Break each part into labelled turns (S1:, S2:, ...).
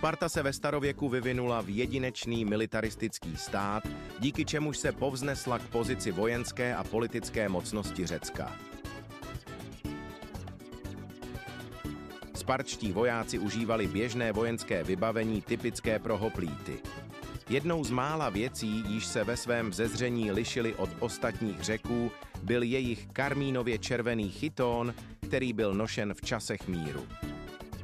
S1: Sparta se ve starověku vyvinula v jedinečný militaristický stát, díky čemuž se povznesla k pozici vojenské a politické mocnosti Řecka. Spartští vojáci užívali běžné vojenské vybavení typické pro hoplíty. Jednou z mála věcí, již se ve svém vzezření lišili od ostatních Řeků, byl jejich karmínově červený chytón, který byl nošen v časech míru.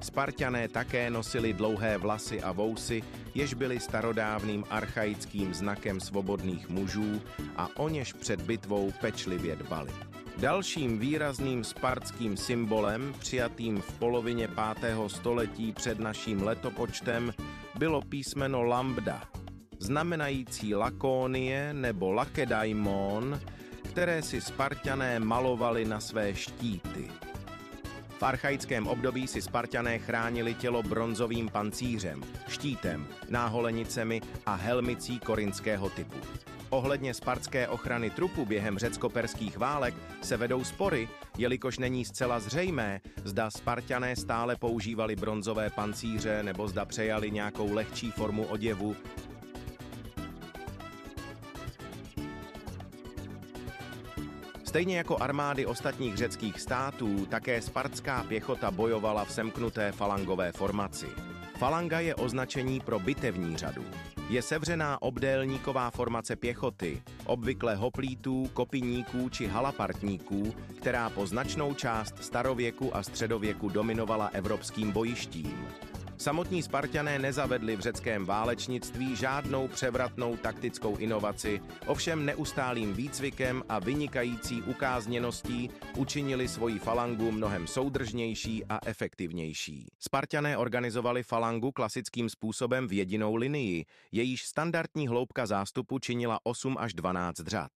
S1: Sparťané také nosili dlouhé vlasy a vousy, jež byly starodávným archaickým znakem svobodných mužů a o něž před bitvou pečlivě dbali. Dalším výrazným spartským symbolem, přijatým v polovině 5. století před naším letopočtem, bylo písmeno lambda, znamenající Lakonie nebo Lakedaimon, které si Sparťané malovali na své štíty. V archaickém období si Sparťané chránili tělo bronzovým pancířem, štítem, náholenicemi a helmicí korinského typu. Ohledně spartské ochrany trupu během řecko-perských válek se vedou spory, jelikož není zcela zřejmé, zda Sparťané stále používali bronzové pancíře nebo zda přejali nějakou lehčí formu oděvu. Stejně jako armády ostatních řeckých států, také spartská pěchota bojovala v semknuté falangové formaci. Falanga je označení pro bitevní řadu. Je sevřená obdélníková formace pěchoty, obvykle hoplítů, kopiníků či halapartníků, která po značnou část starověku a středověku dominovala evropským bojištím. Samotní Sparťané nezavedli v řeckém válečnictví žádnou převratnou taktickou inovaci, ovšem neustálým výcvikem a vynikající ukázněností učinili svoji falangu mnohem soudržnější a efektivnější. Sparťané organizovali falangu klasickým způsobem v jedinou linii, jejíž standardní hloubka zástupu činila 8 až 12 řad.